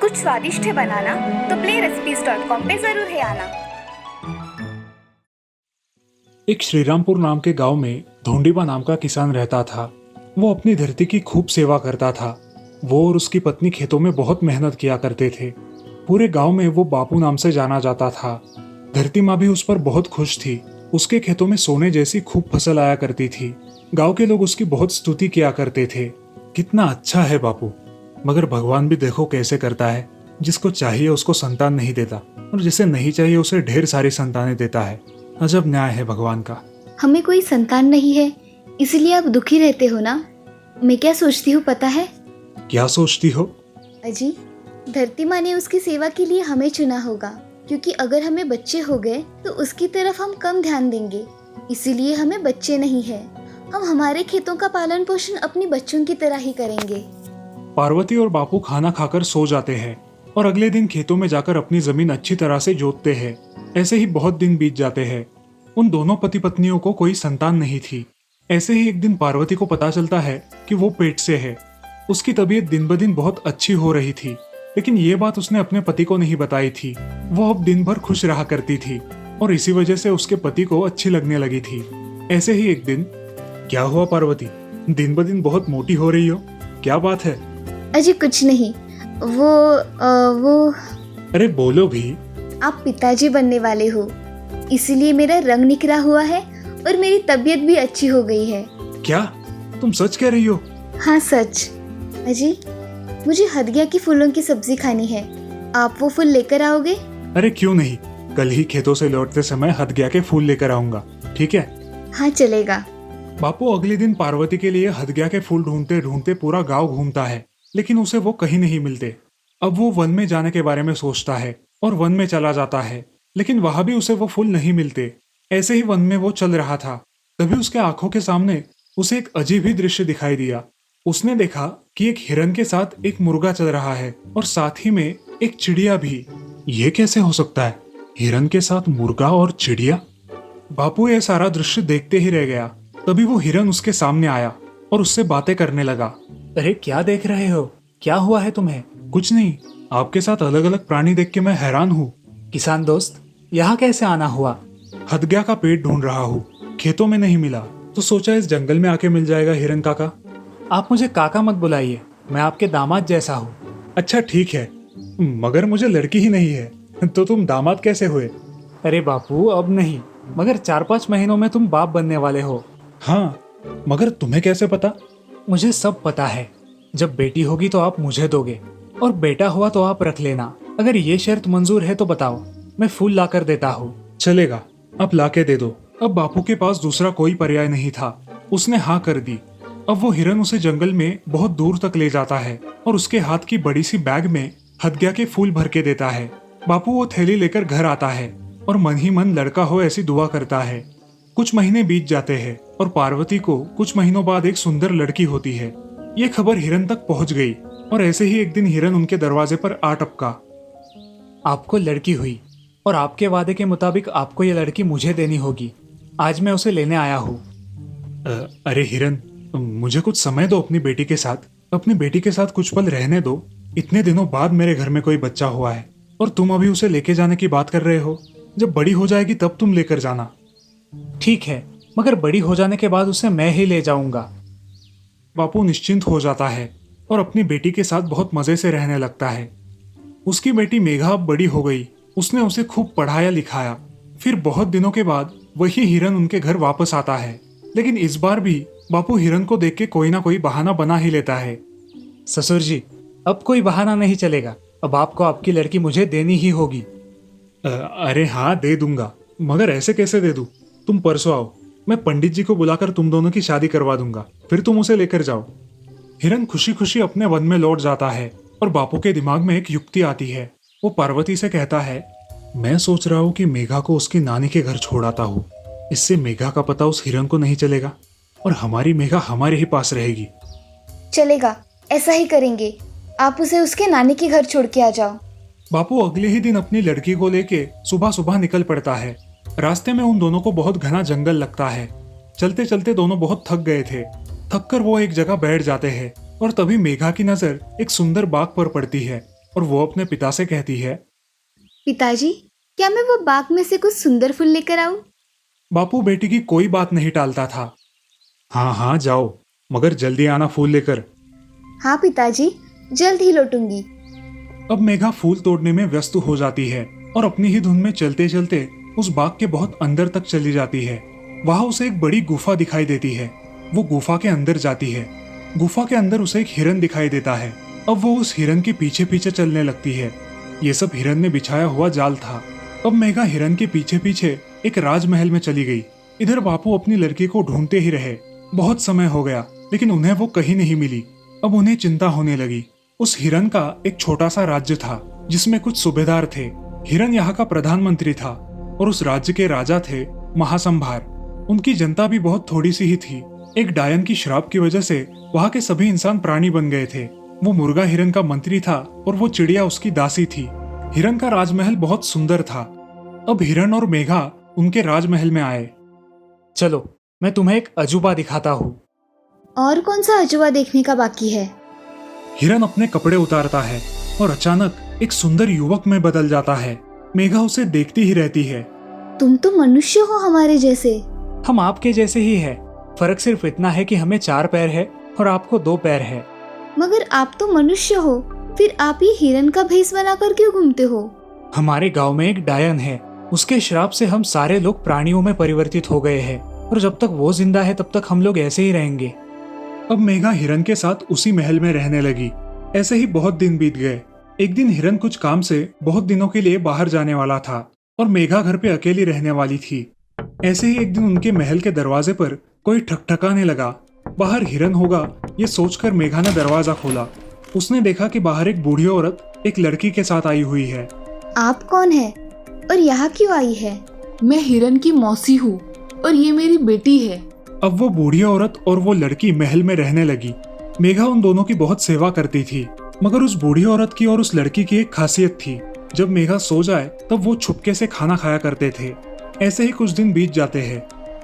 कुछ स्वादिष्ट है बनाना तो playrecipes.com पे जरूर है आना। एक श्रीरामपुर नाम के गांव में धोंडीबा नाम का किसान रहता था। वो अपनी धरती की खूब सेवा करता था। वो और उसकी पत्नी खेतों में बहुत मेहनत किया करते थे। पूरे गांव में वो बापू नाम से जाना जाता था। धरती माँ भी उस पर बहुत खुश थी। उसके खेतों में सोने जैसी खूब फसल आया करती थी। गांव के लोग उसकी बहुत स्तुति किया करते थे। कितना अच्छा है बापू, मगर भगवान भी देखो कैसे करता है। जिसको चाहिए उसको संतान नहीं देता और जिसे नहीं चाहिए उसे ढेर सारी संतानें देता है। अजब न्याय है भगवान का। हमें कोई संतान नहीं है, इसलिए आप दुखी रहते हो ना। मैं क्या सोचती हूँ पता है? क्या सोचती हो? अजी, धरती माँ ने उसकी सेवा के लिए हमें चुना होगा, क्योंकि अगर हमें बच्चे हो गए तो उसकी तरफ हम कम ध्यान देंगे। इसीलिए हमें बच्चे नहीं है। हम हमारे खेतों का पालन पोषण अपनी बच्चों की तरह ही करेंगे। पार्वती और बापू खाना खाकर सो जाते हैं और अगले दिन खेतों में जाकर अपनी जमीन अच्छी तरह से जोतते हैं। ऐसे ही बहुत दिन बीत जाते हैं। उन दोनों पति पत्नियों को कोई संतान नहीं थी। ऐसे ही एक दिन पार्वती को पता चलता है कि वो पेट से है। उसकी तबीयत दिन ब दिन बहुत अच्छी हो रही थी, लेकिन ये बात उसने अपने पति को नहीं बताई थी। वो अब दिन भर खुश रहा करती थी और इसी वजह से उसके पति को अच्छी लगने लगी थी। ऐसे ही एक दिन, क्या हुआ पार्वती, दिन ब दिन बहुत मोटी हो रही हो, क्या बात है? अजी कुछ नहीं, वो अरे बोलो भी। आप पिताजी बनने वाले हो, इसीलिए मेरा रंग निखरा हुआ है और मेरी तबीयत भी अच्छी हो गई है। क्या तुम सच कह रही हो? हाँ सच। अजी, मुझे हदगिया की फूलों की सब्जी खानी है। आप वो फूल लेकर आओगे? अरे क्यों नहीं, कल ही खेतों से लौटते समय हदगिया के फूल लेकर आऊंगा, ठीक है? हाँ चलेगा। बापू अगले दिन पार्वती के लिए हदगिया के फूल ढूंढते ढूंढते पूरा गांव घूमता है, लेकिन उसे वो कहीं नहीं मिलते। अब वो वन में जाने के बारे में सोचता है और वन में चला जाता है, लेकिन वहां भी उसे वो फूल नहीं मिलते। ऐसे ही वन में वो चल रहा था, तभी उसके आंखों के सामने उसे एक अजीब ही दृश्य दिखाई दिया। उसने देखा कि एक हिरन के साथ एक मुर्गा चल रहा है और साथ ही में एक चिड़िया भी। ये कैसे हो सकता है, हिरन के साथ मुर्गा और चिड़िया? बापू ये सारा दृश्य देखते ही रह गया। तभी वो हिरन उसके सामने आया और उससे बातें करने लगा। अरे क्या देख रहे हो, क्या हुआ है तुम्हें? कुछ नहीं, आपके साथ अलग अलग प्राणी देख के मैं हैरान हूँ। किसान दोस्त, यहाँ कैसे आना हुआ? हदगिया का पेट ढूंढ रहा हूँ, खेतों में नहीं मिला तो सोचा इस जंगल में आके मिल जाएगा हिरन काका। आप मुझे काका मत बुलाइए, मैं आपके दामाद जैसा हूँ। अच्छा ठीक है, मगर मुझे लड़की ही नहीं है तो तुम दामाद कैसे हुए? अरे बापू अब नहीं, मगर 4-5 महीनों में तुम बाप बनने वाले हो। हाँ, मगर तुम्हें कैसे पता? मुझे सब पता है। जब बेटी होगी तो आप मुझे दोगे और बेटा हुआ तो आप रख लेना। अगर ये शर्त मंजूर है तो बताओ, मैं फूल लाकर देता हूँ। चलेगा, अब लाके दे दो। अब बापू के पास दूसरा कोई पर्याय नहीं था, उसने हाँ कर दी। अब वो हिरन उसे जंगल में बहुत दूर तक ले जाता है और उसके हाथ की बड़ी सी बैग में हदगिया के फूल भर के देता है। बापू वो थैली लेकर घर आता है और मन ही मन लड़का हो ऐसी दुआ करता है। कुछ महीने बीत जाते हैं और पार्वती को कुछ महीनों बाद एक सुंदर लड़की होती है। ये खबर हिरन तक पहुंच गई और ऐसे ही एक दिन हिरन उनके दरवाजे पर आ टपका। आपको लड़की हुई और आपके वादे के मुताबिक आपको ये लड़की मुझे देनी होगी। आज मैं उसे लेने आया हूँ। अरे हिरन, मुझे कुछ समय दो अपनी बेटी के साथ। अपनी बेटी के साथ कुछ पल रहने दो। इतने दिनों बाद मेरे घर में कोई बच्चा हुआ है और तुम अभी उसे लेके जाने की बात कर रहे हो। जब बड़ी हो जाएगी तब तुम लेकर जाना। ठीक है, मगर बड़ी हो जाने के बाद उसे मैं ही ले जाऊंगा। बापू निश्चिंत हो जाता है और अपनी बेटी के साथ बहुत मजे से रहने लगता है। उसकी बेटी मेघा अब बड़ी हो गई। उसने उसे खूब पढ़ाया लिखाया। फिर बहुत दिनों के बाद वही हिरन उनके घर वापस आता है, लेकिन इस बार भी बापू हिरन को देख के कोई ना कोई बहाना बना ही लेता है। ससुर जी, अब कोई बहाना नहीं चलेगा। अब आपको आपकी लड़की मुझे देनी ही होगी। अरे हाँ, दे दूंगा, मगर ऐसे कैसे दे दूं? तुम परसों आओ, मैं पंडित जी को बुलाकर तुम दोनों की शादी करवा दूंगा, फिर तुम उसे लेकर जाओ। हिरन खुशी खुशी अपने वन में लौट जाता है और बापू के दिमाग में एक युक्ति आती है। वो पार्वती से कहता है, मैं सोच रहा हूँ कि मेघा को उसकी नानी के घर छोड़ाता हूँ। इससे मेघा का पता उस हिरन को नहीं चलेगा और हमारी मेघा हमारे ही पास रहेगी। चलेगा, ऐसा ही करेंगे। आप उसे उसके नानी के घर छोड़ के आ जाओ। बापू अगले ही दिन अपनी लड़की को लेके सुबह सुबह निकल पड़ता है। रास्ते में उन दोनों को बहुत घना जंगल लगता है। चलते चलते दोनों बहुत थक गए थे। थक कर वो एक जगह बैठ जाते हैं और तभी मेघा की नजर एक सुंदर बाग पर पड़ती है और वो अपने पिता से कहती है, पिताजी, क्या मैं वो बाग में से कुछ सुंदर फूल लेकर आऊं? बापू बेटी की कोई बात नहीं टालता था। हाँ हाँ जाओ, मगर जल्दी आना फूल लेकर। हाँ पिताजी, जल्द ही लौटूंगी। अब मेघा फूल तोड़ने में व्यस्त हो जाती है और अपनी ही धुन में चलते चलते उस बाग के बहुत अंदर तक चली जाती है। वहां उसे एक बड़ी गुफा दिखाई देती है। वो गुफा के अंदर जाती है। गुफा के अंदर उसे एक हिरन दिखाई देता है। अब वो उस हिरन के पीछे पीछे चलने लगती है। ये सब हिरन ने बिछाया हुआ जाल था। अब मेघा हिरन के पीछे पीछे एक राजमहल में चली गई। इधर बापू अपनी लड़की को ढूंढते ही रहे। बहुत समय हो गया लेकिन उन्हें वो कहीं नहीं मिली। अब उन्हें चिंता होने लगी। उस हिरन का एक छोटा सा राज्य था जिसमें कुछ सूबेदार थे। हिरन यहाँ का प्रधानमंत्री था और उस राज्य के राजा थे महासंभार। उनकी जनता भी बहुत थोड़ी सी ही थी। एक डायन की श्राप की वजह से वहाँ के सभी इंसान प्राणी बन गए थे। वो मुर्गा हिरन का मंत्री था और वो चिड़िया उसकी दासी थी। हिरन का राजमहल बहुत सुंदर था। अब हिरन और मेघा उनके राजमहल में आए। चलो, मैं तुम्हें एक अजूबा दिखाता हूँ। और कौन सा अजूबा देखने का बाकी है? हिरन अपने कपड़े उतारता है और अचानक एक सुंदर युवक में बदल जाता है। मेघा उसे देखती ही रहती है। तुम तो मनुष्य हो हमारे जैसे। हम आपके जैसे ही है, फर्क सिर्फ इतना है कि हमें 4 पैर है और आपको 2 पैर है। मगर आप तो मनुष्य हो, फिर आप ये हिरन का भेष बनाकर क्यों घूमते हो? हमारे गांव में एक डायन है। उसके श्राप से हम सारे लोग प्राणियों में परिवर्तित हो गए हैं और जब तक वो जिंदा है तब तक हम लोग ऐसे ही रहेंगे। अब मेघा हिरन के साथ उसी महल में रहने लगी। ऐसे ही बहुत दिन बीत गए। एक दिन हिरन कुछ काम से बहुत दिनों के लिए बाहर जाने वाला था और मेघा घर पे अकेली रहने वाली थी। ऐसे ही एक दिन उनके महल के दरवाजे पर कोई ठकठकाने लगा। बाहर हिरन होगा ये सोचकर मेघा ने दरवाजा खोला। उसने देखा कि बाहर एक बूढ़ी औरत एक लड़की के साथ आई हुई है। आप कौन है और यहाँ क्यों आई है? मैं हिरन की मौसी हूँ और ये मेरी बेटी है। अब वो बूढ़ी औरत और वो लड़की महल में रहने लगी। मेघा उन दोनों की बहुत सेवा करती थी, मगर उस बूढ़ी औरत की और उस लड़की की एक खासियत थी। जब मेघा सो जाए तब वो छुपके से खाना खाया करते थे। ऐसे ही कुछ दिन बीत जाते हैं।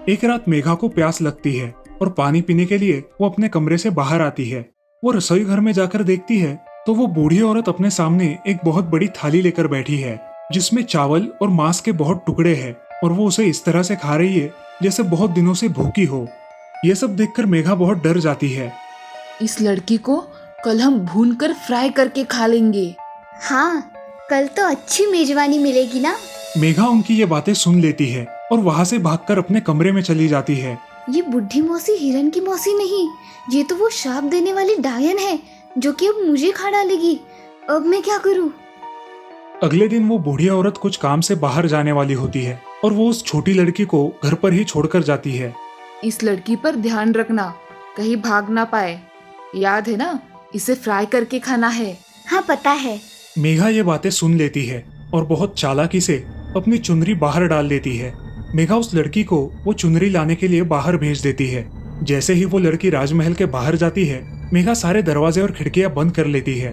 एक रात मेघा को प्यास लगती है और पानी पीने के लिए वो अपने कमरे से बाहर आती है। वो रसोई घर में जाकर देखती है तो वो बूढ़ी औरत अपने सामने एक बहुत बड़ी थाली लेकर बैठी है जिसमें चावल और मांस के बहुत टुकड़े हैं और वो उसे इस तरह से खा रही है जैसे बहुत दिनों से भूखी हो। ये सब देखकर मेघा बहुत डर जाती है। इस लड़की को कल हम भून कर फ्राई करके खा लेंगे। हाँ, कल तो अच्छी मेजबानी मिलेगी ना। मेघा उनकी ये बातें सुन लेती है और वहाँ से भागकर अपने कमरे में चली जाती है। ये बुढ़ी मौसी हिरन की मौसी नहीं, ये तो वो श्राप देने वाली डायन है जो कि अब मुझे खा डालेगी। अब मैं क्या करूं? अगले दिन वो बूढ़ी औरत कुछ काम से बाहर जाने वाली होती है और वो उस छोटी लड़की को घर पर ही छोड़कर जाती है। इस लड़की पर ध्यान रखना, कहीं भाग ना पाए। याद है ना, इसे फ्राई करके खाना है। हाँ पता है। मेघा ये बातें सुन लेती है और बहुत चालाकी से अपनी चुनरी बाहर डाल देती है। मेघा उस लड़की को वो चुनरी लाने के लिए बाहर भेज देती है। जैसे ही वो लड़की राजमहल के बाहर जाती है, मेघा सारे दरवाजे और खिड़कियां बंद कर लेती है।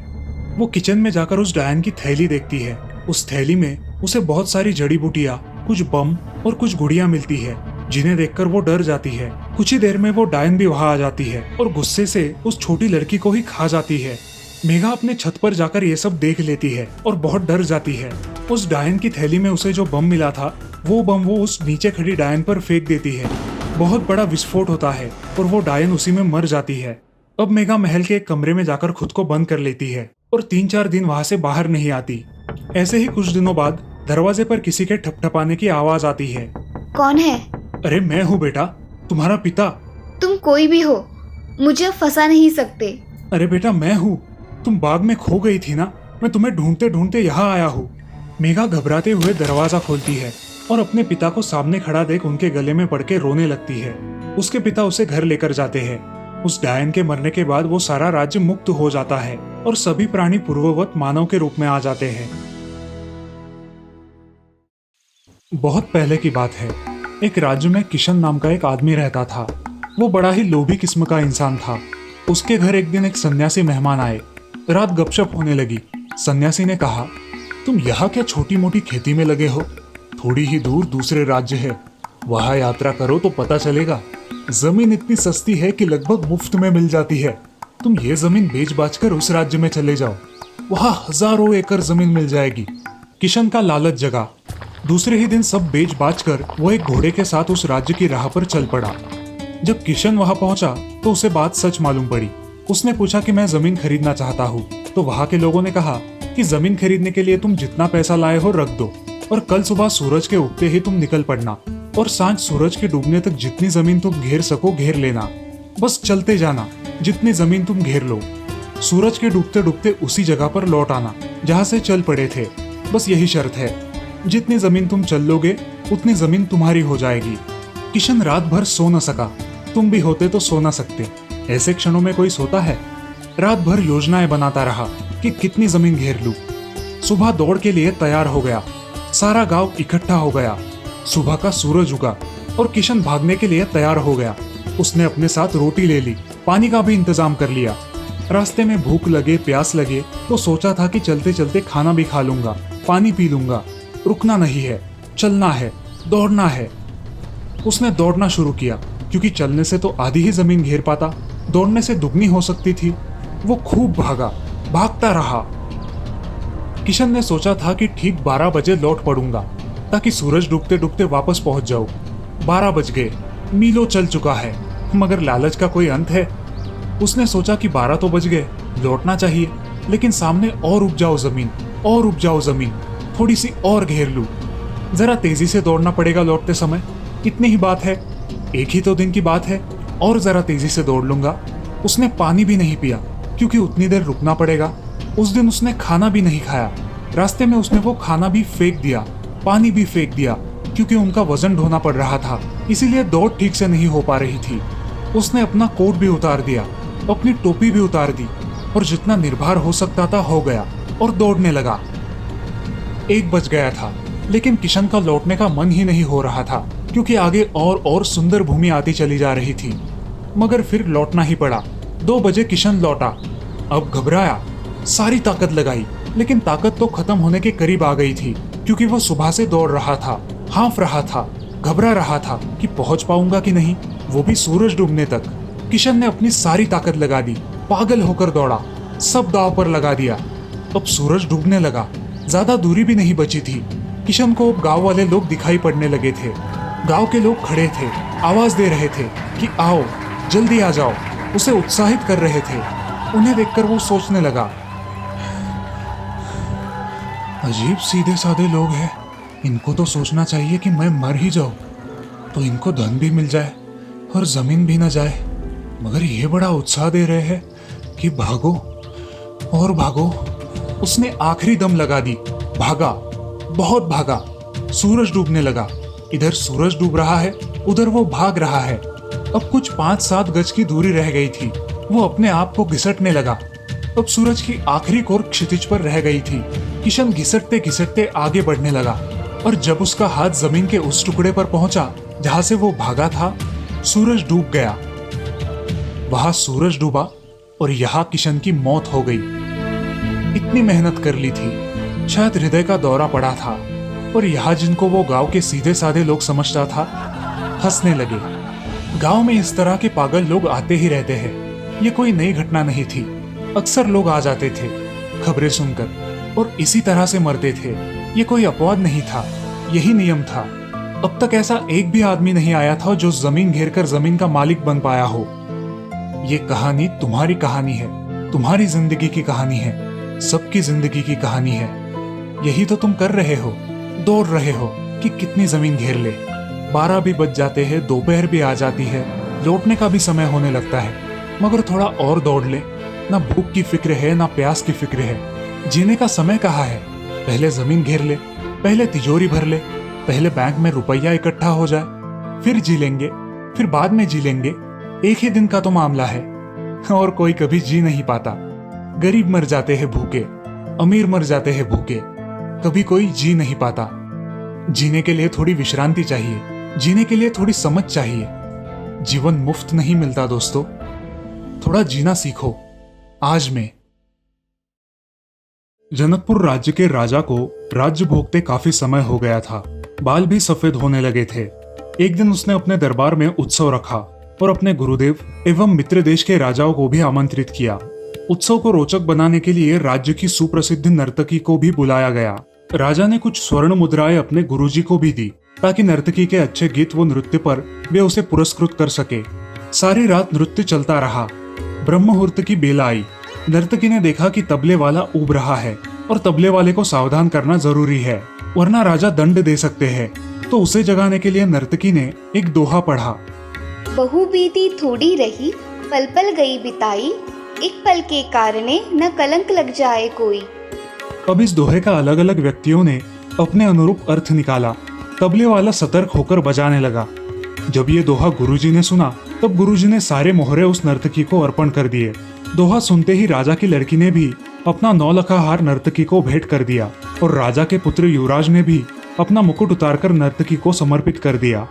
वो किचन में जाकर उस डायन की थैली देखती है। उस थैली में उसे बहुत सारी जड़ी बूटियां, कुछ बम और कुछ गुड़ियां मिलती है जिन्हें देखकर वो डर जाती है। कुछ ही देर में वो डायन भी वहां आ जाती है और गुस्से से उस छोटी लड़की को ही खा जाती है। मेघा अपने छत पर जाकर ये सब देख लेती है और बहुत डर जाती है। उस डायन की थैली में उसे जो बम मिला था वो बम वो उस नीचे खड़ी डायन पर फेंक देती है। बहुत बड़ा विस्फोट होता है और वो डायन उसी में मर जाती है। अब मेघा महल के एक कमरे में जाकर खुद को बंद कर लेती है और 3-4 दिन वहां से बाहर नहीं आती। ऐसे ही कुछ दिनों बाद दरवाजे पर किसी के ठपठपाने की आवाज आती है। कौन है? अरे मैं हूँ बेटा, तुम्हारा पिता। तुम कोई भी हो, मुझे अब फंसा नहीं सकते। अरे बेटा मैं हूँ, तुम बाग में खो गई थी ना, मैं तुम्हें ढूंढते ढूंढते यहाँ आया हूँ। मेघा घबराते हुए दरवाजा खोलती है और अपने पिता को सामने खड़ा देख उनके गले में पड़ के रोने लगती है। उसके पिता उसे घर लेकर जाते हैं। उस डायन के मरने के बाद वो सारा राज्य मुक्त हो जाता है और सभी प्राणी पूर्ववत मानव के रूप में आ जाते हैं। बहुत पहले की बात है। एक राज्य में किशन नाम का एक आदमी रहता था। वो बड़ा ही लोभी किस्म का इंसान था। उसके घर एक दिन एक सन्यासी मेहमान आए। रात गपशप होने लगी। सन्यासी ने कहा, तुम यहाँ क्या छोटी मोटी खेती में लगे हो? थोड़ी ही दूर दूसरे राज्य है, वहाँ यात्रा करो तो पता चलेगा। जमीन इतनी सस्ती है कि लगभग मुफ्त में मिल जाती है। तुम ये जमीन बेच बाच कर उस राज्य में चले जाओ, वहां हजारों एकड़ जमीन मिल जाएगी। किशन का लालच जगा। दूसरे ही दिन सब बेच बाच कर वो एक घोड़े के साथ उस राज्य की राह पर चल पड़ा। जब किशन वहां पहुंचा तो उसे बात सच मालूम पड़ी। उसने पूछा कि मैं जमीन खरीदना चाहता हूँ, तो वहां के लोगों ने कहा कि जमीन खरीदने के लिए तुम जितना पैसा लाए हो रख दो, और कल सुबह सूरज के उगते ही तुम निकल पड़ना, और सांझ सूरज के डूबने तक जितनी जमीन तुम घेर सको घेर लेना। बस चलते जाना, जितनी जमीन तुम घेर लो। सूरज के डूबते डूबते उसी जगह पर लौट आना जहां से चल पड़े थे। बस यही शर्त है, जितनी जमीन तुम चल लोगे उतनी जमीन तुम्हारी हो जाएगी। किशन रात भर सो न सका। तुम भी होते तो सो न सकते। ऐसे क्षणों में कोई सोता है? रात भर योजनाएं बनाता रहा कि कितनी जमीन घेर लूं। सुबह दौड़ के लिए तैयार हो गया। सारा गांव इकट्ठा हो गया। सुबह का सूरज उगा और किशन भागने के लिए तैयार हो गया। उसने अपने साथ रोटी ले ली, पानी का भी इंतजाम कर लिया। रास्ते में भूख लगे प्यास लगे तो सोचा था कि चलते चलते खाना भी खा लूंगा, पानी पी लूंगा। रुकना नहीं है, चलना है, दौड़ना है। उसने दौड़ना शुरू किया, क्योंकि चलने से तो आधी ही जमीन घेर पाता, दौड़ने से दुगनी हो सकती थी। वो खूब भागा, भागता रहा। किशन ने सोचा था कि ठीक 12 बजे लौट पड़ूंगा ताकि सूरज डूबते डूबते वापस पहुंच जाऊं। 12 बज गए, मीलों चल चुका है, मगर लालच का कोई अंत है। उसने सोचा कि 12 तो बज गए, लौटना चाहिए, लेकिन सामने और उपजाऊ जमीन, और उपजाऊ जमीन, थोड़ी सी और घेर लूं। जरा तेजी से दौड़ना पड़ेगा लौटते समय, इतनी ही बात है, एक ही तो दिन की बात है, और जरा तेजी से दौड़ लूंगा। उसने पानी भी नहीं पिया, क्योंकि उतनी देर रुकना पड़ेगा। उस दिन उसने खाना भी नहीं खाया। रास्ते में उसने वो खाना भी फेंक दिया, पानी भी फेंक दिया, क्योंकि उनका वजन ढोना पड़ रहा था, इसीलिए दौड़ ठीक से नहीं हो पा रही थी। उसने अपना कोट भी उतार दिया, अपनी टोपी भी उतार दी, और जितना निर्भर हो सकता था हो गया, और दौड़ने लगा। 1 बज गया था, लेकिन किशन का लौटने का मन ही नहीं हो रहा था, क्योंकि आगे और सुंदर भूमि आती चली जा रही थी। मगर फिर लौटना ही पड़ा। 2 बजे किशन लौटा। अब घबराया, सारी ताकत लगाई, लेकिन ताकत तो खत्म होने के करीब आ गई थी, क्योंकि वो सुबह से दौड़ रहा था, हाँफ रहा था, घबरा रहा था कि पहुंच पाऊंगा कि नहीं, वो भी सूरज डूबने तक। किशन ने अपनी सारी ताकत लगा दी, पागल होकर दौड़ा, सब दांव पर लगा दिया। अब सूरज डूबने लगा, ज्यादा दूरी भी नहीं बची थी। किशन को अब गांव वाले लोग दिखाई पड़ने लगे थे। गांव के लोग खड़े थे, आवाज दे रहे थे कि आओ, जल्दी आ जाओ, उसे उत्साहित कर रहे थे। उन्हें देखकर वो सोचने लगा, अजीब सीधे साधे लोग हैं, इनको तो सोचना चाहिए कि मैं मर ही जाऊं, तो इनको धन भी मिल जाए और जमीन भी न जाए, मगर ये बड़ा उत्साह दे रहे हैं कि भागो और भागो। उसने आखिरी दम लगा दी, भागा, बहुत भागा। सूरज डूबने लगा, इधर सूरज डूब रहा है, उधर वो भाग रहा है। अब कुछ 5-7 गज की दूरी रह गई थी। वो अपने आप को घिसटने लगा। अब सूरज की आखिरी कोर क्षितिज पर रह गई थी। किशन घिसटते घिसटते आगे बढ़ने लगा, और जब उसका हाथ जमीन के उस टुकड़े पर पहुंचा जहां से वो भागा था, सूरज डूब गया। वहां सूरज डूबा और यहाँ किशन की मौत हो गई। इतनी मेहनत कर ली थी, शायद हृदय का दौरा पड़ा था, और यहाँ जिनको वो गांव के सीधे साधे लोग समझता था, हंसने लगे। गांव में इस तरह के पागल लोग आते ही रहते हैं। ये कोई नई घटना नहीं थी, अक्सर लोग आ जाते थे खबरें सुनकर, और इसी तरह से मरते थे। ये कोई अपवाद नहीं था, यही नियम था। अब तक ऐसा एक भी आदमी नहीं आया था जो जमीन घेर कर जमीन का मालिक बन पाया हो। ये कहानी तुम्हारी कहानी है, तुम्हारी जिंदगी की कहानी है, सबकी जिंदगी की कहानी है। यही तो तुम कर रहे हो, दौड़ रहे हो कि कितनी जमीन घेर ले। 12 भी बज जाते हैं, दोपहर भी आ जाती है, लौटने का भी समय होने लगता है, मगर थोड़ा और दौड़ ले। ना भूख की फिक्र है, ना प्यास की फिक्र है। जीने का समय कहाँ है? पहले जमीन घेर ले, पहले तिजोरी भर ले, पहले बैंक में रुपया इकट्ठा हो जाए, फिर जी लेंगे, फिर बाद में जी लेंगे। एक ही दिन का तो मामला है, और कोई कभी जी नहीं पाता। गरीब मर जाते हैं भूखे, अमीर मर जाते हैं भूखे, कभी कोई जी नहीं पाता। जीने के लिए थोड़ी विश्रांति चाहिए, जीने के लिए थोड़ी समझ चाहिए। जीवन मुफ्त नहीं मिलता दोस्तों, थोड़ा जीना सीखो आज में। जनकपुर राज्य के राजा को राज्य भोगते काफी समय हो गया था। बाल भी सफेद होने लगे थे। एक दिन उसने अपने दरबार में उत्सव रखा और अपने गुरुदेव एवं मित्र देश के राजाओं को भी आमंत्रित किया। उत्सव को रोचक बनाने के लिए राज्य की सुप्रसिद्ध नर्तकी को भी बुलाया गया। राजा ने कुछ स्वर्ण मुद्राएं अपने गुरुजी को भी दी ताकि नर्तकी के अच्छे गीत व नृत्य पर वे उसे पुरस्कृत कर सके। सारी रात नृत्य चलता रहा। ब्रह्म मुहूर्त की बेला आई। नर्तकी ने देखा कि तबले वाला ऊब रहा है और तबले वाले को सावधान करना जरूरी है, वरना राजा दंड दे सकते हैं। तो उसे जगाने के लिए नर्तकी ने एक दोहा पढ़ा। बहु बीती थोड़ी रही, पल पल गई बिताई, एक पल के कारणे न कलंक लग जाए कोई। अब इस दोहे का अलग अलग व्यक्तियों ने अपने अनुरूप अर्थ निकाला। तबले वाला सतर्क होकर बजाने लगा। जब ये दोहा गुरुजी ने सुना तब गुरुजी ने सारे मोहरे उस नर्तकी को अर्पण कर दिए। दोहा सुनते ही राजा की लड़की ने भी अपना 9 लखा हार नर्तकी को भेंट कर दिया और राजा के पुत्र युवराज ने भी अपना मुकुट उतारकर नर्तकी को समर्पित कर दिया।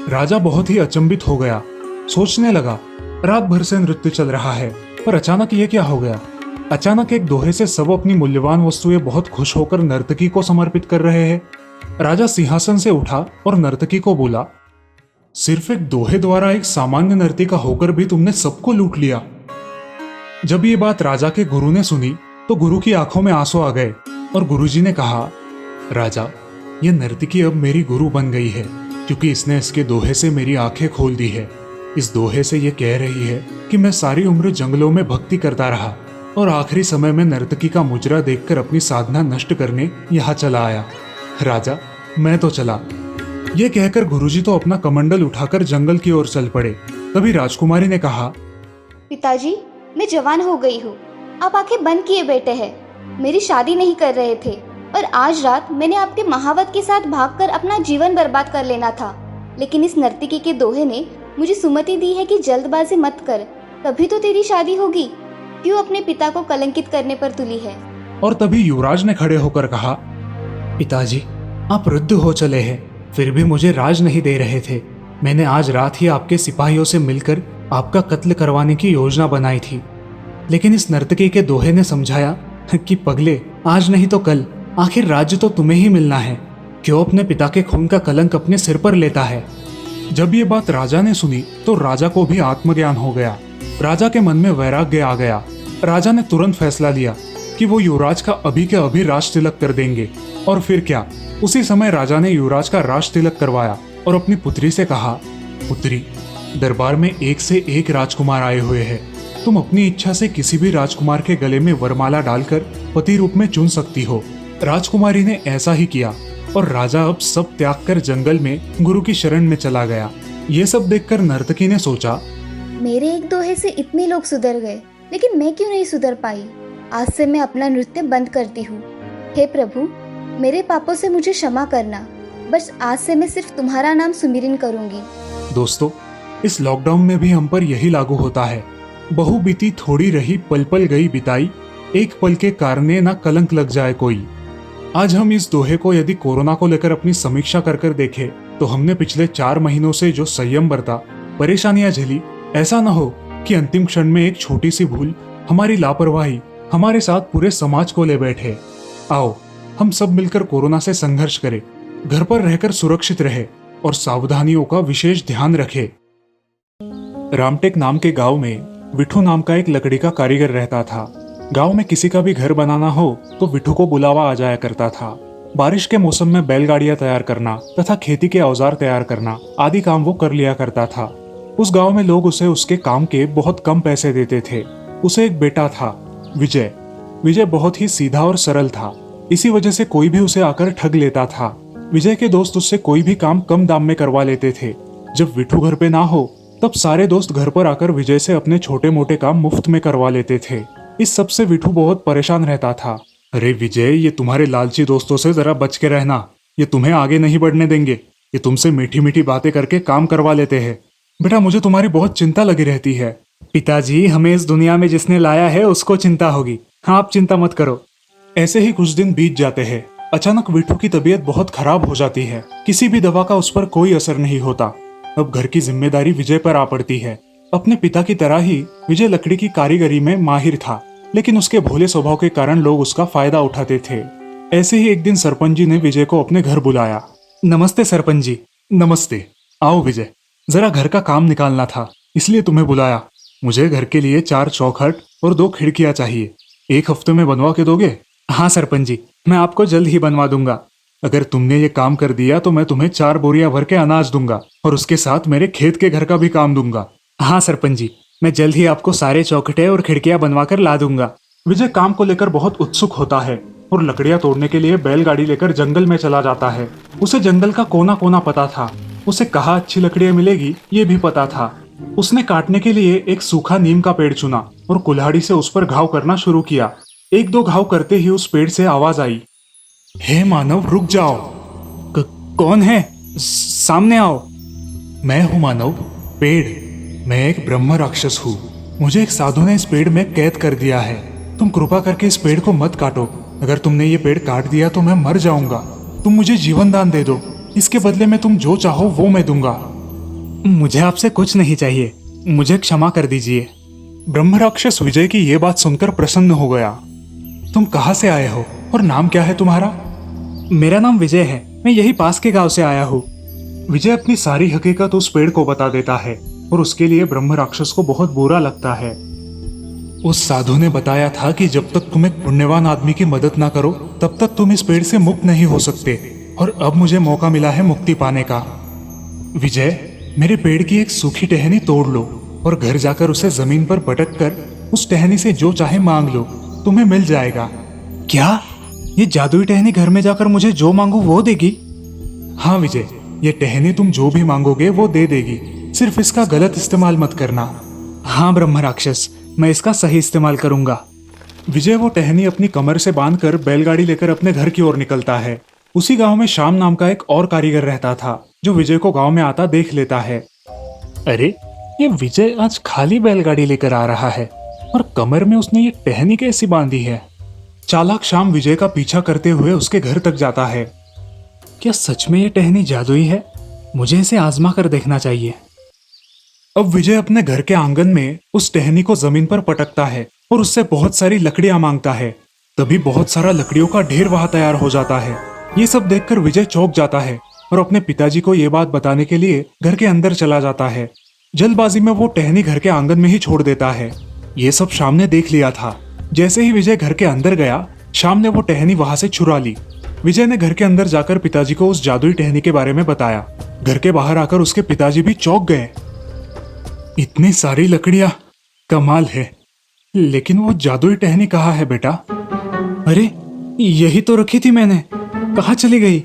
राजा बहुत ही अचंभित हो गया। सोचने लगा, रात भर से नृत्य चल रहा है पर अचानक ये क्या हो गया। अचानक एक दोहे से सब अपनी मूल्यवान वस्तुएं बहुत खुश होकर नर्तकी को समर्पित कर रहे हैं। राजा सिंहासन से उठा और नर्तकी को बोला, सिर्फ एक दोहे द्वारा एक सामान्य नर्तिका होकर भी तुमने सबको लूट लिया। जब ये बात राजा के गुरु ने सुनी तो गुरु की आंखों में आंसू आ गए और गुरुजी ने कहा, राजा, ये नर्तकी अब मेरी गुरु बन गई है क्योंकि इसने इसके दोहे से मेरी आंखें खोल दी है। इस दोहे से ये कह रही है कि मैं सारी उम्र जंगलों में भक्ति करता रहा और आखिरी समय में नर्तकी का मुजरा देखकर अपनी साधना नष्ट करने यहाँ चला आया। राजा, मैं तो चला। ये कहकर गुरुजी तो अपना कमंडल उठाकर जंगल की ओर चल पड़े। तभी राजकुमारी ने कहा, पिताजी, मैं जवान हो गई हूँ। आप आंखें बंद किए बैठे हैं। मेरी शादी नहीं कर रहे थे और आज रात मैंने आपके महावत के साथ भागकर अपना जीवन बर्बाद कर लेना था, लेकिन इस नर्तकी के दोहे ने मुझे सुमति दी है कि जल्दबाजी मत कर, तभी तो तेरी शादी होगी। क्यों अपने पिता को कलंकित करने पर तुली है। और तभी युवराज ने खड़े होकर कहा, पिताजी, आप वृद्ध हो चले हैं फिर भी मुझे राज नहीं दे रहे थे। मैंने आज रात ही आपके सिपाहियों से मिलकर आपका कत्ल करवाने की योजना बनाई थी, लेकिन इस नर्तकी के दोहे ने समझाया कि पगले, आज नहीं तो कल आखिर राज्य तो तुम्हें ही मिलना है। क्यों अपने पिता के खून का कलंक अपने सिर पर लेता है। जब ये बात राजा ने सुनी तो राजा को भी आत्मज्ञान हो गया। राजा के मन में वैराग्य आ गया। राजा ने तुरंत फैसला लिया कि वो युवराज का अभी के अभी राज तिलक कर देंगे। और फिर क्या, उसी समय राजा ने युवराज का राज तिलक करवाया और अपनी पुत्री से कहा, पुत्री, दरबार में एक से एक राजकुमार आए हुए हैं। तुम अपनी इच्छा से किसी भी राजकुमार के गले में वरमाला डालकर पति रूप में चुन सकती हो। राजकुमारी ने ऐसा ही किया और राजा अब सब त्याग कर जंगल में गुरु की शरण में चला गया। ये सब देखकर नर्तकी ने सोचा, मेरे एक दोहे से इतने लोग सुधर गए, लेकिन मैं क्यों नहीं सुधर पाई। आज से मैं अपना नृत्य बंद करती हूँ। हे प्रभु, मेरे पापों से मुझे क्षमा करना। बस आज से मैं सिर्फ तुम्हारा नाम सुमिरन करूंगी। दोस्तों, इस लॉकडाउन में भी हम पर यही लागू होता है। बहु बीती थोड़ी रही, पल पल गई बिताई, एक पल के कारणे ना कलंक लग जाए कोई। आज हम इस दोहे को यदि कोरोना को लेकर अपनी समीक्षा कर देखें तो हमने पिछले 4 महीनों से जो संयम बरता, परेशानियां झेली, ऐसा न हो कि अंतिम क्षण में एक छोटी सी भूल, हमारी लापरवाही हमारे साथ पूरे समाज को ले बैठे। आओ हम सब मिलकर कोरोना से संघर्ष करें, घर पर रहकर सुरक्षित रहे और सावधानियों का विशेष ध्यान रखें। रामटेक नाम के गांव में विठू नाम का एक लकड़ी का कारीगर रहता था। गांव में किसी का भी घर बनाना हो तो विठू को बुलावा आ जाया करता था। बारिश के मौसम में बैलगाड़ियां तैयार करना तथा खेती के औजार तैयार करना आदि काम वो कर लिया करता था। उस गांव में लोग उसे उसके काम के बहुत कम पैसे देते थे। उसे एक बेटा था, विजय। विजय बहुत ही सीधा और सरल था, इसी वजह से कोई भी उसे आकर ठग लेता था। विजय के दोस्त उससे कोई भी काम कम दाम में करवा लेते थे। जब विठू घर पे ना हो तब सारे दोस्त घर पर आकर विजय से अपने छोटे मोटे काम मुफ्त में करवा लेते थे। इस सब से विठू बहुत परेशान रहता था। अरे विजय, ये तुम्हारे लालची दोस्तों से जरा बच के रहना, ये तुम्हें आगे नहीं बढ़ने देंगे। ये तुमसे मीठी मीठी बातें करके काम करवा लेते हैं। बेटा, मुझे तुम्हारी बहुत चिंता लगी रहती है। पिताजी, हमें इस दुनिया में जिसने लाया है उसको चिंता होगी। हाँ, आप चिंता मत करो। ऐसे ही कुछ दिन बीत जाते हैं। अचानक विठू की तबीयत बहुत खराब हो जाती है। किसी भी दवा का उस पर कोई असर नहीं होता। अब घर की जिम्मेदारी विजय पर आ पड़ती है। अपने पिता की तरह ही विजय लकड़ी की कारीगरी में माहिर था, लेकिन उसके भोले स्वभाव के कारण लोग उसका फायदा उठाते थे। ऐसे ही एक दिन सरपंच जी ने विजय को अपने घर बुलाया। नमस्ते सरपंच जी। नमस्ते। आओ विजय, जरा घर का काम निकालना था। इसलिए तुम्हें बुलाया। मुझे घर के लिए 4 चौखट और 2 खिड़कियां चाहिए। 1 हफ्ते में बनवा के दोगे? हाँ सरपंच जी, मैं आपको जल्द ही बनवा दूंगा। अगर तुमने ये काम कर दिया तो मैं तुम्हें 4 बोरियां भर के अनाज दूंगा और उसके साथ मेरे खेत के घर का भी काम दूंगा। हाँ सरपंच जी, मैं जल्द ही आपको सारे चौखटे और खिड़कियां बनवा कर ला दूंगा। विजय काम को लेकर बहुत उत्सुक होता है और लकड़ियां तोड़ने के लिए बैलगाड़ी लेकर जंगल में चला जाता है। उसे जंगल का कोना कोना पता था। उसे कहाँ अच्छी लकड़ियां मिलेगी ये भी पता था। उसने काटने के लिए एक सूखा नीम का पेड़ चुना और कुल्हाड़ी से उस पर घाव करना शुरू किया। 1-2 घाव करते ही उस पेड़ से आवाज आई, हे मानव रुक जाओ। कौन है? सामने आओ। मैं हूँ मानव, पेड़। मैं एक ब्रह्म राक्षस हूँ। मुझे एक साधु ने इस पेड़ में कैद कर दिया है। तुम कृपा करके इस पेड़ को मत काटो। अगर तुमने ये पेड़ काट दिया तो मैं मर जाऊंगा। तुम मुझे जीवन दान दे दो। इसके बदले में तुम जो चाहो वो मैं दूंगा। मुझे आपसे कुछ नहीं चाहिए, मुझे क्षमा कर दीजिए। ब्रह्म राक्षस विजय की ये बात सुनकर प्रसन्न हो गया। तुम कहाँ से आए हो और नाम क्या है तुम्हारा? मेरा नाम विजय है, मैं यही पास के गांव से आया हूँ। विजय अपनी सारी हकीकत उस पेड़ को बता देता है और उसके लिए ब्रह्म राक्षस को बहुत बुरा लगता है। उस साधु ने बताया था कि जब तक तुम एक पुण्यवान आदमी की मदद ना करो तब तक तुम इस पेड़ से मुक्त नहीं हो सकते, और अब मुझे मौका मिला है मुक्ति पाने का। विजय, मेरे पेड़ की एक सूखी टहनी तोड़ लो और घर जाकर उसे जमीन पर पटक कर उस टहनी से जो चाहे मांग लो, तुम्हें मिल जाएगा। क्या? ये जादुई टहनी घर में जाकर मुझे जो मांगू वो देगी? हाँ विजय, ये टहनी तुम जो भी मांगोगे वो दे देगी, सिर्फ इसका गलत इस्तेमाल मत करना। हाँ ब्रह्म राक्षस, मैं इसका सही इस्तेमाल करूंगा। विजय वो टहनी अपनी कमर से बांधकर बैलगाड़ी लेकर अपने घर की ओर निकलता है। उसी गांव में श्याम नाम का एक और कारीगर रहता था जो विजय को गांव में आता देख लेता है। अरे, ये विजय आज खाली बैलगाड़ी लेकर आ रहा है और कमर में उसने ये टहनी कैसी बांधी है? चालाक श्याम विजय का पीछा करते हुए उसके घर तक जाता है। क्या सच में ये टहनी जादुई है? मुझे इसे आजमा कर देखना चाहिए। अब विजय अपने घर के आंगन में उस टहनी को जमीन पर पटकता है और उससे बहुत सारी लकड़ियां मांगता है। तभी बहुत सारा लकड़ियों का ढेर वहां तैयार हो जाता है। ये सब देखकर विजय चौंक जाता है और अपने पिताजी को ये बात बताने के लिए घर के अंदर चला जाता है। जल्दबाजी में वो टहनी घर के आंगन में ही छोड़ देता है। ये सब श्याम ने देख लिया था। जैसे ही विजय घर के अंदर गया, श्याम ने वो टहनी वहां से चुरा ली। विजय ने घर के अंदर जाकर पिताजी को उस जादुई टहनी के बारे में बताया। घर के बाहर आकर उसके पिताजी भी चौंक गए। इतनी सारी लकड़ियां, कमाल है। लेकिन वो जादुई टहनी कहाँ है बेटा? अरे, यही तो रखी थी मैंने, कहाँ चली गई?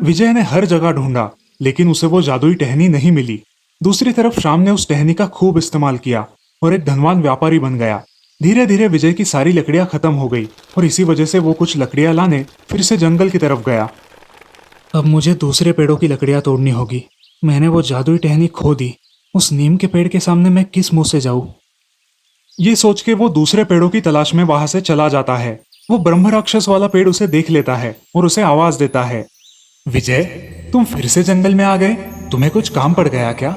विजय ने हर जगह ढूंढा लेकिन उसे वो जादुई टहनी नहीं मिली। दूसरी तरफ श्याम ने उस टहनी का खूब इस्तेमाल किया और एक धनवान व्यापारी बन गया। धीरे धीरे विजय की सारी लकड़ियां खत्म हो गई और इसी वजह से वो कुछ लकड़ियां लाने फिर से जंगल की तरफ गया। अब मुझे दूसरे पेड़ों की लकड़ियां तोड़नी होगी। मैंने वो जादुई टहनी खो दी। उस नीम के पेड़ के सामने मैं किस मुंह से जाऊं? ये सोच के वो दूसरे पेड़ों की तलाश में वहां से चला जाता है। वो ब्रह्म राक्षस वाला पेड़ उसे देख लेता है और उसे आवाज देता है, विजय, तुम फिर से जंगल में आ गए? तुम्हें कुछ काम पड़ गया क्या?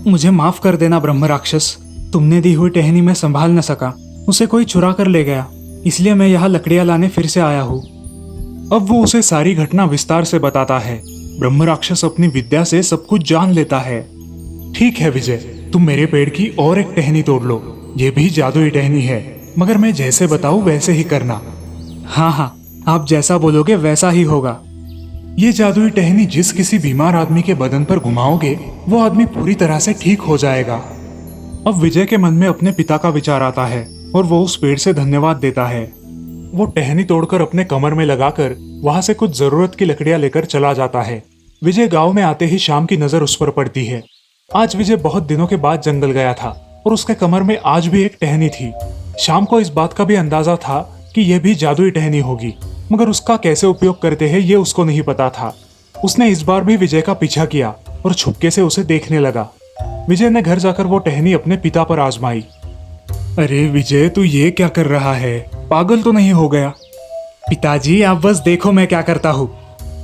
मुझे माफ कर देना ब्रह्म राक्षस, तुमने दी हुई टहनी मैं संभाल न सका। उसे कोई चुरा कर ले गया, इसलिए मैं यहाँ लकड़ियां लाने फिर से आया हूँ। अब वो उसे सारी घटना विस्तार से बताता है। ब्रह्म राक्षस अपनी विद्या से सब कुछ जान लेता है। ठीक है विजय, तुम मेरे पेड़ की और एक टहनी तोड़ लो। ये भी जादुई टहनी है, मगर मैं जैसे बताऊं वैसे ही करना। हाँ हाँ, आप जैसा बोलोगे वैसा ही होगा। ये जादुई टहनी जिस किसी बीमार आदमी के बदन पर घुमाओगे वो आदमी पूरी तरह से ठीक हो जाएगा। अब विजय के मन में अपने पिता का विचार आता है और वो उस पेड़ से धन्यवाद देता है। वो टहनी तोड़कर अपने कमर में लगाकर वहां से कुछ जरूरत की लकड़ियां लेकर चला जाता है। विजय गांव में आते ही शाम की नजर उस पर पड़ती है। आज विजय बहुत दिनों के बाद जंगल गया था और उसके कमर में आज भी एक टहनी थी। शाम को इस बात का भी अंदाजा था कि यह भी जादुई टहनी होगी, मगर उसका कैसे उपयोग करते हैं ये उसको नहीं पता था। उसने इस बार भी विजय का पीछा किया और छुपके से उसे देखने लगा। विजय ने घर जाकर वो टहनी अपने पिता पर आजमाई। अरे विजय, तू ये क्या कर रहा है? पागल तो नहीं हो गया? पिताजी, आप बस देखो मैं क्या करता हूँ।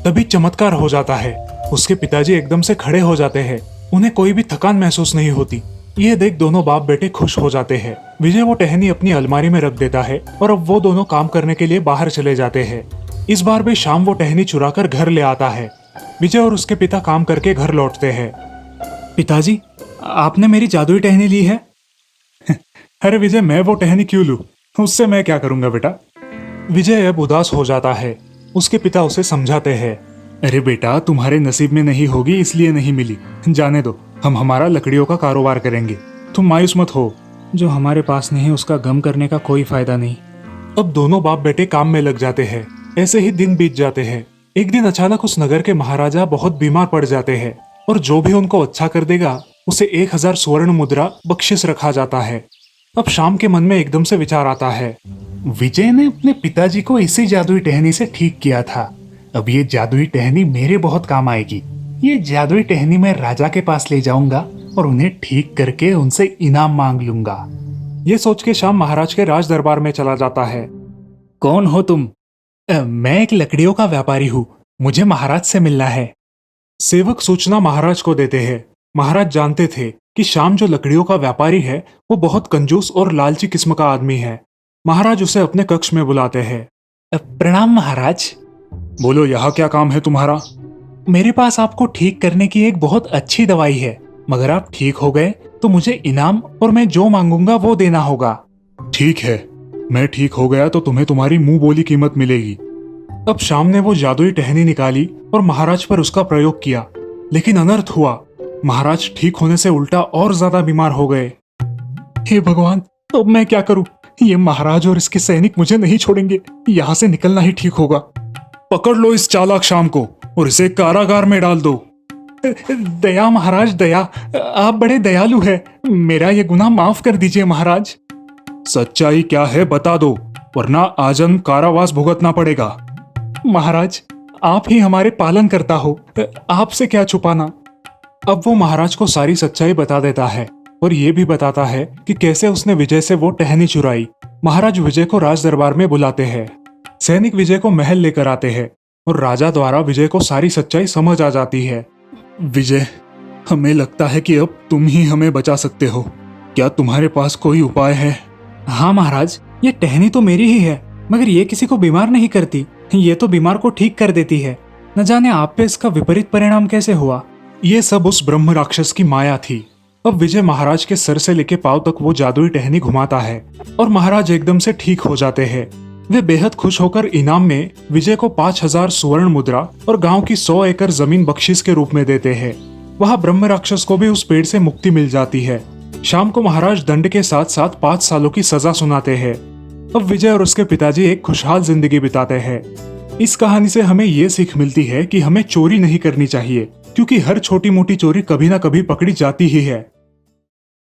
तभी चमत्कार हो जाता है। उसके पिताजी एकदम से खड़े हो जाते हैं। उन्हें कोई भी थकान महसूस नहीं होती। ये देख दोनों बाप बेटे खुश हो जाते हैं। विजय वो टहनी अपनी अलमारी में रख देता है और अब वो दोनों काम करने के लिए बाहर चले जाते हैं। इस बार भी शाम वो टहनी चुरा कर घर ले आता है। विजय और उसके पिता काम करके घर लौटते हैं। पिताजी, आपने मेरी जादुई टहनी ली है? अरे विजय, मैं वो टहनी क्यों लूं? उससे मैं क्या करूंगा बेटा? विजय अब उदास हो जाता है। उसके पिता उसे समझाते हैं, अरे बेटा, तुम्हारे नसीब में नहीं होगी इसलिए नहीं मिली, जाने दो, हम हमारा लकड़ियों का कारोबार करेंगे, तुम मायूस मत हो। जो हमारे पास नहीं उसका गम करने का कोई फायदा नहीं। अब दोनों बाप बेटे काम में लग जाते हैं। ऐसे ही दिन बीत जाते हैं। एक दिन अचानक उस नगर के महाराजा बहुत बीमार पड़ जाते हैं और जो भी उनको अच्छा कर देगा उसे 1000 स्वर्ण मुद्रा बख्शिश रखा जाता है। अब शाम के मन में एकदम से विचार आता है, विजय ने अपने पिताजी को इसी जादुई टहनी से ठीक किया था। अब ये जादुई टहनी मेरे बहुत काम आएगी। ये जादुई टहनी मैं राजा के पास ले जाऊंगा और उन्हें ठीक करके उनसे इनाम मांग लूंगा। ये सोच के शाम महाराज के राज दरबार में चला जाता है। कौन हो तुम? मैं एक लकड़ियों का व्यापारी हूँ, मुझे महाराज से मिलना है। सेवक सूचना महाराज को देते हैं। महाराज जानते थे कि श्याम जो लकड़ियों का व्यापारी है वो बहुत कंजूस और लालची किस्म का आदमी है। महाराज उसे अपने कक्ष में बुलाते हैं। प्रणाम महाराज। बोलो, यहाँ क्या काम है तुम्हारा? मेरे पास आपको ठीक करने की एक बहुत अच्छी दवाई है, मगर आप ठीक हो गए तो मुझे इनाम और मैं जो मांगूंगा वो देना होगा। ठीक है, मैं ठीक हो गया तो तुम्हें तुम्हारी मुंह बोली कीमत मिलेगी। अब श्याम ने वो जादुई टहनी निकाली और महाराज पर उसका प्रयोग किया, लेकिन अनर्थ हुआ। महाराज ठीक होने से उल्टा और ज्यादा बीमार हो गए। हे भगवान, अब मैं क्या करूं? ये महाराज और इसके सैनिक मुझे नहीं छोड़ेंगे, यहाँ से निकलना ही ठीक होगा। पकड़ लो इस चालाक श्याम को और इसे कारागार में डाल दो। दया महाराज, दया, आप बड़े दयालु हैं, मेरा ये गुनाह माफ कर दीजिए महाराज। सच्चाई क्या है बता दो, वरना आजन्म कारावास भुगतना पड़ेगा। महाराज, आप ही हमारे पालन करता हो, आपसे क्या छुपाना। अब वो महाराज को सारी सच्चाई बता देता है और ये भी बताता है कि कैसे उसने विजय से वो टहनी चुराई। महाराज विजय को राज दरबार में बुलाते हैं। सैनिक विजय को महल लेकर आते हैं और राजा द्वारा विजय को सारी सच्चाई समझ आ जाती है। विजय, हमें लगता है कि अब तुम ही हमें बचा सकते हो। क्या तुम्हारे पास कोई उपाय है? हाँ महाराज, ये टहनी तो मेरी ही है, मगर ये किसी को बीमार नहीं करती, ये तो बीमार को ठीक कर देती है। न जाने आप पे इसका विपरीत परिणाम कैसे हुआ। ये सब उस ब्रह्म राक्षस की माया थी। अब विजय महाराज के सर से लेके पांव तक वो जादुई टहनी घुमाता है और महाराज एकदम से ठीक हो जाते हैं। वे बेहद खुश होकर इनाम में विजय को 5000 स्वर्ण मुद्रा और गांव की 100 एकड़ जमीन बख्शिश के रूप में देते हैं। वहां ब्रह्म राक्षस को भी उस पेड़ से मुक्ति मिल जाती है। शाम को महाराज दंड के साथ साथ 5 सालों की सजा सुनाते हैं। अब विजय और उसके पिताजी एक खुशहाल जिंदगी बिताते हैं। इस कहानी से हमें ये सीख मिलती है कि हमें चोरी नहीं करनी चाहिए, क्योंकि हर छोटी मोटी चोरी कभी ना कभी पकड़ी जाती ही है।